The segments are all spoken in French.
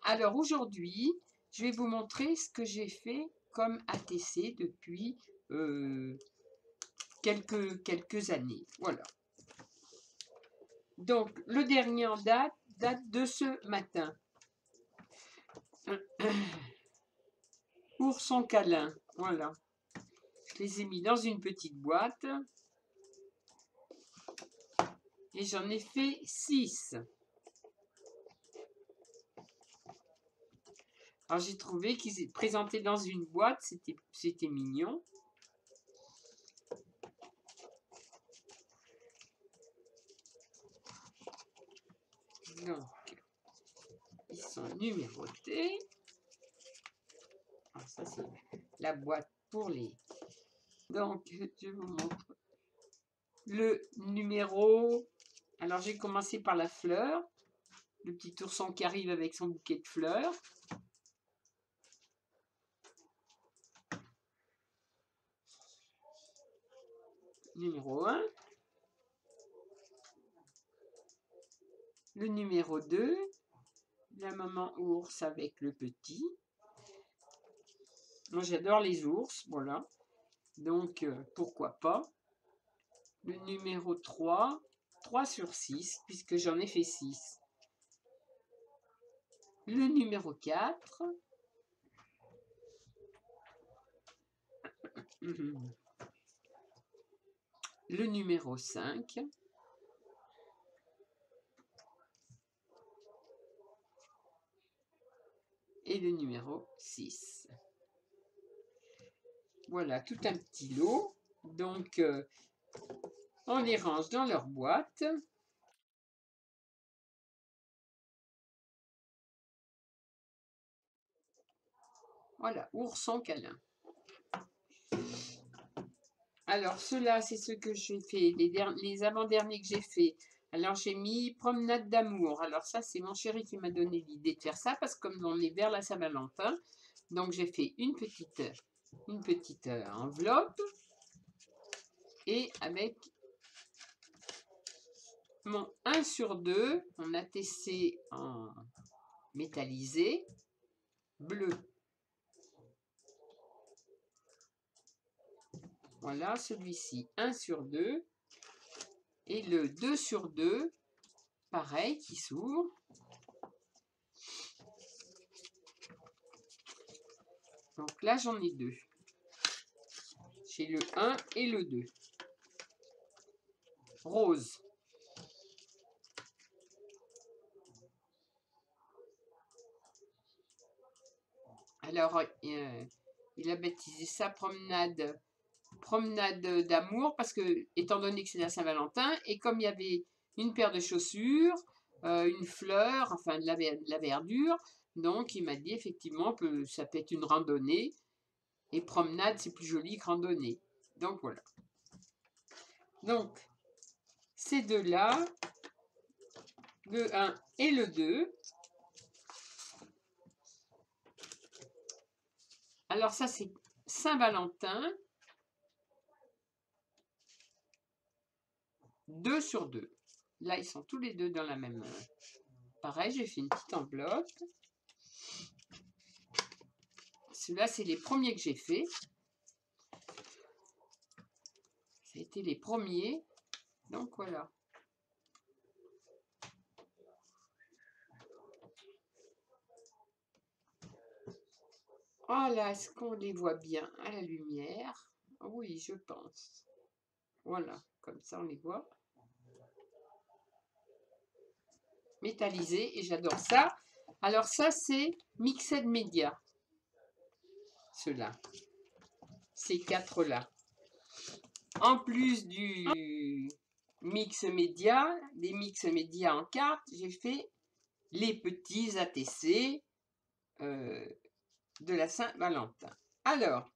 Alors aujourd'hui, je vais vous montrer ce que j'ai fait comme ATC depuis quelques années. Voilà. Donc le dernier en date de ce matin. Ourson câlin, voilà. Je les ai mis dans une petite boîte. Et j'en ai fait 6. Alors j'ai trouvé qu'ils étaient présentés dans une boîte, c'était mignon. Donc, ils sont numérotés. Alors ça c'est la boîte pour les... Donc, je vous montre le numéro. Alors j'ai commencé par la fleur. Le petit ourson qui arrive avec son bouquet de fleurs. Numéro 1. Le numéro 2. La maman ours avec le petit. Moi j'adore les ours, voilà. Donc pourquoi pas. Le numéro 3. 3 sur 6, puisque j'en ai fait 6. Le numéro 4. Le numéro 5. Et le numéro 6. Voilà, tout un petit lot. Donc, on les range dans leur boîte. Voilà, ourson câlin. Alors, ceux-là, c'est ce que j'ai fait, les avant-derniers que j'ai fait. Alors, j'ai mis promenade d'amour. Alors, ça, c'est mon chéri qui m'a donné l'idée de faire ça, parce que comme on est vers la Saint-Valentin, donc j'ai fait une petite enveloppe, et avec mon 1 sur 2, on a tessé en métallisé, bleu. Voilà, celui-ci, 1 sur 2. Et le 2 sur 2, pareil, qui s'ouvre. Donc là, j'en ai 2. J'ai le 1 et le 2. Rose. Alors, il a baptisé ça promenade d'amour, parce que, étant donné que c'est la Saint-Valentin, et comme il y avait une paire de chaussures, une fleur, enfin de la verdure, donc il m'a dit effectivement que ça peut être une randonnée, et promenade c'est plus joli que randonnée. Donc voilà. Donc, ces deux-là, le 1 et le 2. Alors ça c'est Saint-Valentin, 2 sur 2. Là, ils sont tous les deux dans la même... Pareil, j'ai fait une petite enveloppe. Ceux-là, c'est les premiers que j'ai fait. Ça a été les premiers. Donc, voilà. Oh là, est-ce qu'on les voit bien à la lumière? Oui, je pense. Voilà, comme ça, on les voit. Métallisés, et j'adore ça. Alors ça, c'est Mixed Media. Ceux-là. Ces 4-là. En plus du mix média, des mix médias en carte, j'ai fait les petits ATC de la Saint-Valentin. Alors,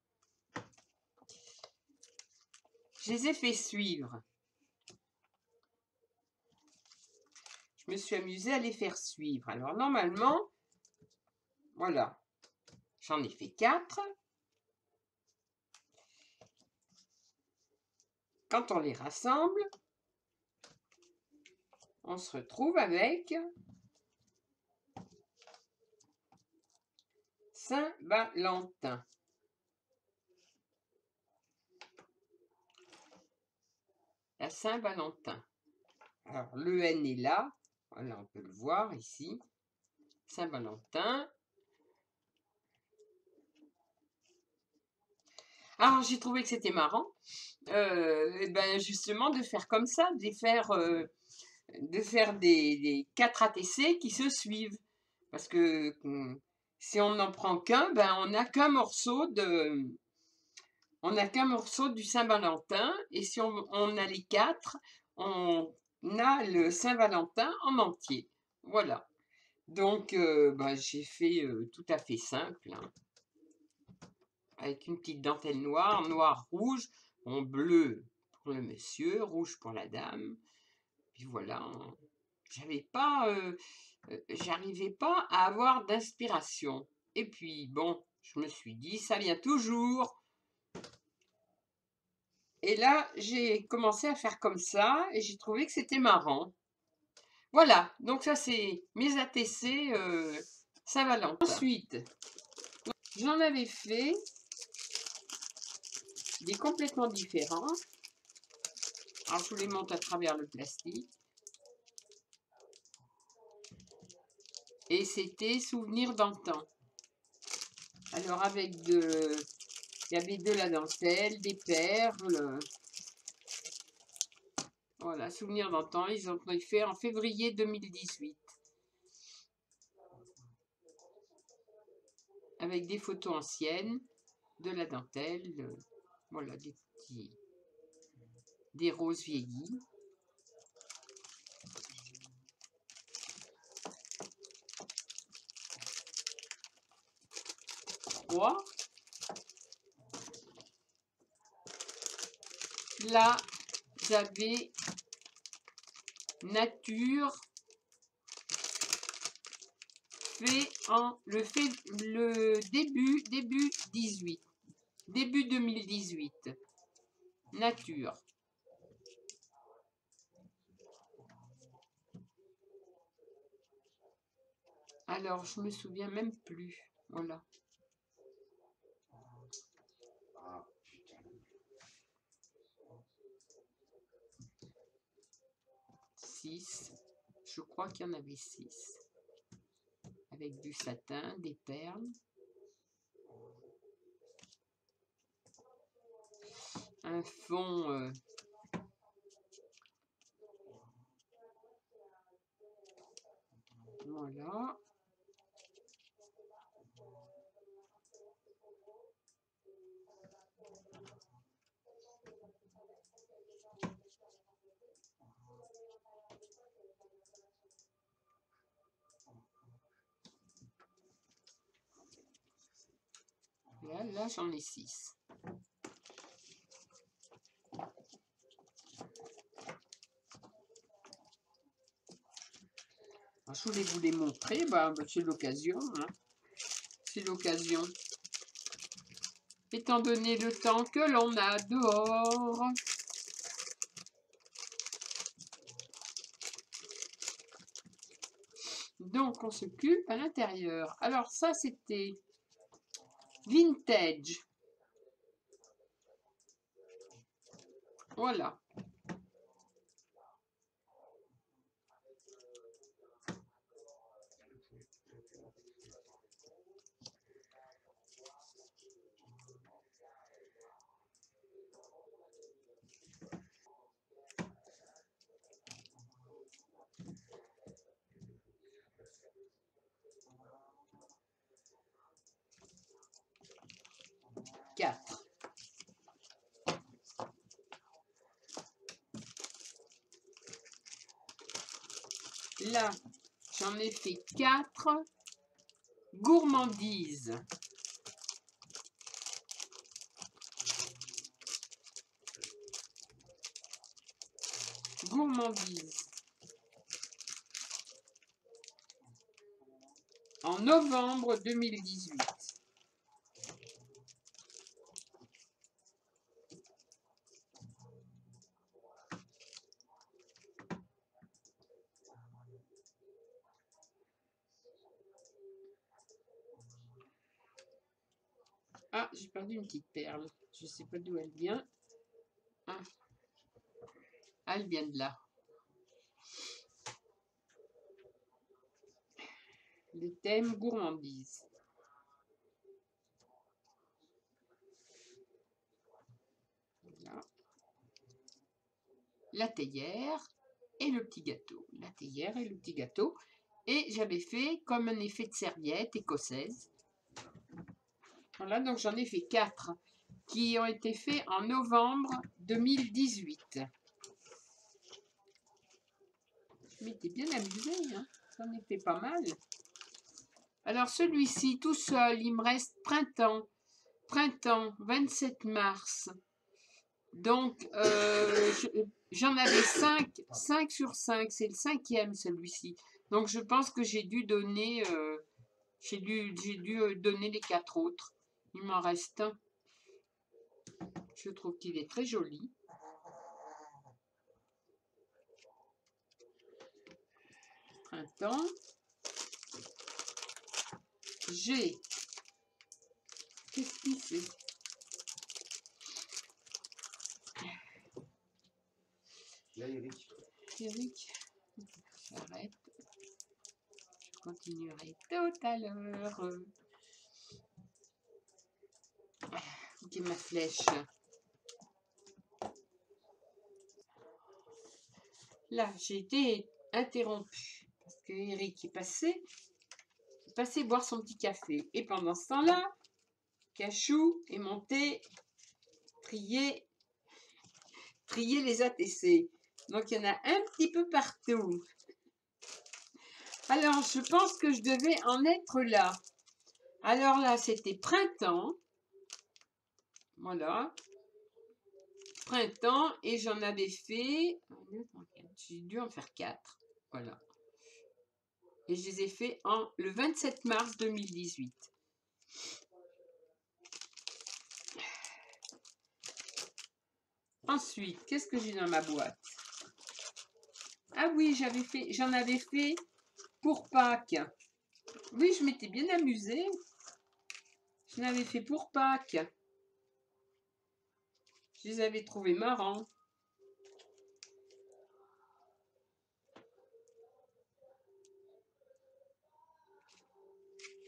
je les ai fait suivre. Je me suis amusée à les faire suivre. Alors, normalement, voilà, j'en ai fait 4. Quand on les rassemble, on se retrouve avec Saint-Valentin. La Saint-Valentin. Alors, le N est là. Voilà, on peut le voir ici. Saint-Valentin. Alors, j'ai trouvé que c'était marrant. Ben justement, de faire comme ça, de faire des 4 ATC qui se suivent. Parce que si on n'en prend qu'un, ben on n'a qu'un morceau du Saint-Valentin. Et si on a les 4, on a le Saint-Valentin en entier. Voilà. Donc, ben, j'ai fait tout à fait simple, hein, avec une petite dentelle noire, noir, rouge, en bleu pour le monsieur, rouge pour la dame. Puis voilà, hein. J'arrivais pas à avoir d'inspiration. Et puis bon, je me suis dit, ça vient toujours. Et là, j'ai commencé à faire comme ça et j'ai trouvé que c'était marrant. Voilà, donc ça c'est mes ATC Saint-Valentin. Ensuite, j'en avais fait des complètement différents. Alors je vous les montre à travers le plastique. Et c'était Souvenirs d'antan. Alors il y avait de la dentelle, des perles. Voilà, Souvenirs d'antan, ils ont fait en février 2018. Avec des photos anciennes, de la dentelle, voilà, des roses vieillies. Trois. Là, j'avais nature fait le début 18. Début 2018. Nature. Alors, je me souviens même plus. Voilà. Six. Je crois qu'il y en avait 6. Avec du satin, des perles. Un fond voilà. Là j'en ai 6. Je voulais vous les montrer, c'est l'occasion. Hein. C'est l'occasion. Étant donné le temps que l'on a dehors. Donc, on s'occupe à l'intérieur. Alors, ça, c'était vintage. Voilà. Quatre. Là, j'en ai fait 4. Gourmandise. Gourmandise. En novembre 2018. j'ai perdu une petite perle. Je ne sais pas d'où elle vient. Ah, elle vient de là. Le thème gourmandise. Voilà. La théière et le petit gâteau. La théière et le petit gâteau. Et j'avais fait comme un effet de serviette écossaise. Voilà, donc j'en ai fait 4 qui ont été faits en novembre 2018. Je m'étais bien amusée, hein. J'en ai fait pas mal. Alors celui-ci, tout seul, il me reste printemps. Printemps, 27 mars. Donc, j'en avais 5 sur 5. C'est le 5e, celui-ci. Donc, je pense que j'ai dû donner, donner les 4 autres. Il m'en reste un. Je trouve qu'il est très joli. Printemps. J'ai... Qu'est-ce qu'il fait? Là, Eric. Eric, j'arrête. Je continuerai tout à l'heure. Ok, ma flèche. Là, j'ai été interrompue parce que Eric est passé boire son petit café. Et pendant ce temps-là, Cachou est monté trier les ATC. Donc, il y en a un petit peu partout. Alors, je pense que je devais en être là. Alors là, c'était printemps. Voilà. Printemps. Et j'en avais fait... J'ai dû en faire 4. Voilà. Et je les ai fait le 27 mars 2018. Ensuite, qu'est-ce que j'ai dans ma boîte? Ah oui, j'en avais fait pour Pâques. Oui, je m'étais bien amusée. Je l'avais fait pour Pâques. Je les avais trouvés marrants.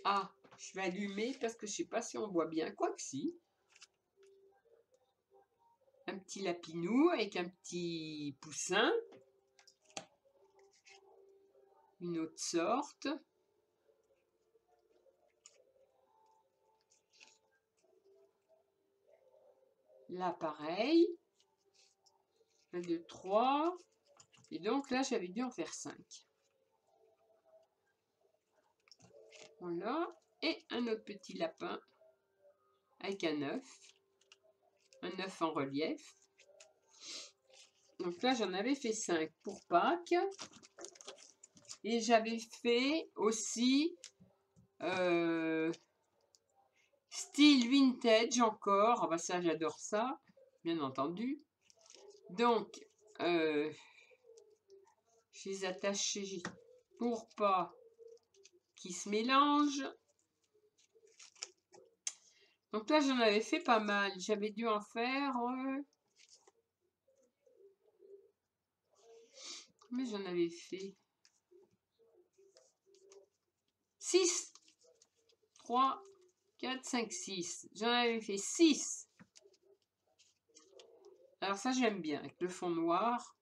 Ah, je vais allumer parce que je sais pas si on voit bien. Quoique si. Un petit lapinou avec un petit poussin. Une autre sorte. Là, pareil. 1, 2, 3. Et donc là, j'avais dû en faire 5. Voilà. Et un autre petit lapin avec un œuf. Un œuf en relief. Donc là, j'en avais fait 5 pour Pâques. Et j'avais fait aussi style vintage encore. Ah bah ça, j'adore ça, bien entendu. Donc, je les attachais pour pas qu'ils se mélangent. Donc là, j'en avais fait pas mal. J'avais dû en faire... mais j'en avais fait 6. 3, 4, 5, 6. J'en avais fait 6. Alors ça, j'aime bien, avec le fond noir.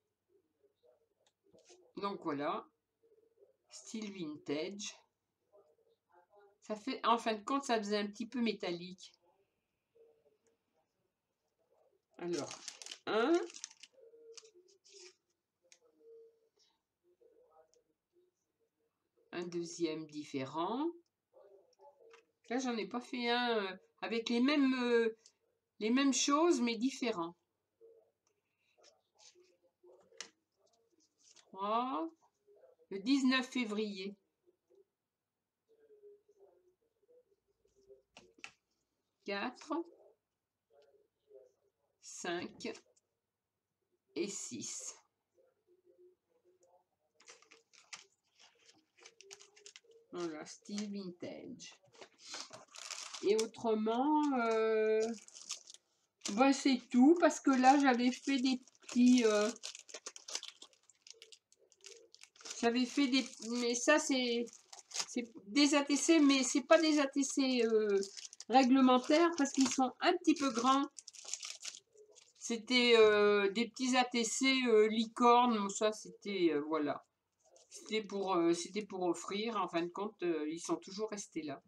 Donc voilà. Style vintage. Ça fait, en fin de compte, ça faisait un petit peu métallique. Alors, un deuxième différent. Là, j'en ai pas fait un avec les mêmes choses, mais différents. 3, le 19 février. 4, 5 et 6. Voilà, style vintage. Et autrement, bah, c'est tout, parce que là, j'avais fait des petits... j'avais fait des... Mais ça, c'est des ATC, mais c'est pas des ATC réglementaires, parce qu'ils sont un petit peu grands. C'était des petits ATC licorne, ça, c'était... voilà. C'était pour offrir, en fin de compte, ils sont toujours restés là.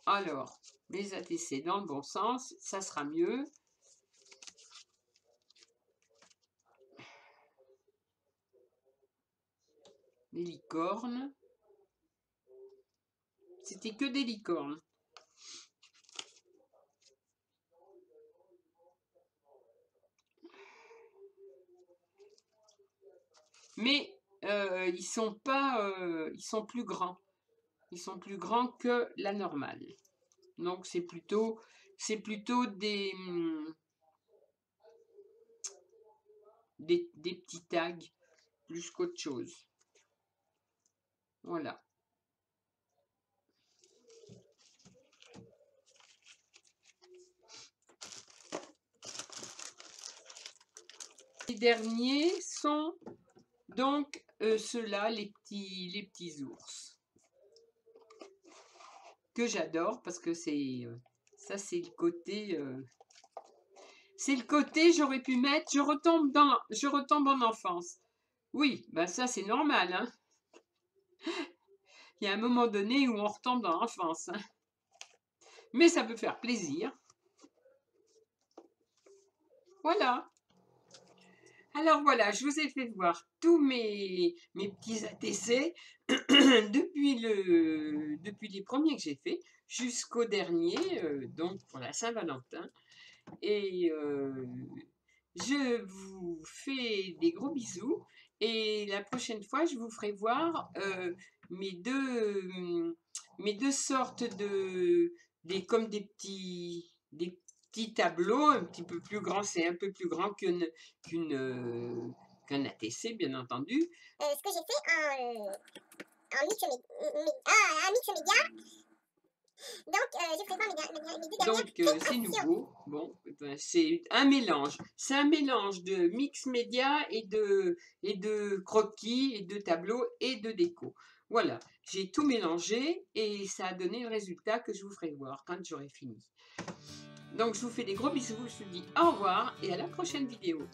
Alors, les ATC dans le bon sens, ça sera mieux. Les licornes. C'était que des licornes. Mais ils sont pas, ils sont plus grands. Ils sont plus grands que la normale. Donc c'est plutôt des petits tags plus qu'autre chose. Voilà. Les derniers sont donc ceux-là, les petits ours. Que j'adore parce que c'est ça, c'est le côté j'aurais pu mettre je retombe en enfance. Oui, ben ça c'est normal, hein. Il y a un moment donné où on retombe dans l'enfance, hein. Mais ça peut faire plaisir. Voilà. Alors voilà, je vous ai fait voir tous mes petits ATC depuis les premiers que j'ai fait jusqu'au dernier, donc pour la Saint-Valentin. Et je vous fais des gros bisous. Et la prochaine fois, je vous ferai voir mes deux sortes comme des petits tableaux un petit peu plus grands. C'est un peu plus grand qu'un ATC, bien entendu. Ce que j'ai fait en mix média. Donc, je ferai voir mes deux Donc, c'est nouveau. Bon, ben, c'est un mélange. C'est un mélange de mix média et de croquis, et de tableaux et de déco. Voilà, j'ai tout mélangé et ça a donné le résultat que je vous ferai voir quand j'aurai fini. Donc, je vous fais des gros bisous. Je vous dis au revoir et à la prochaine vidéo.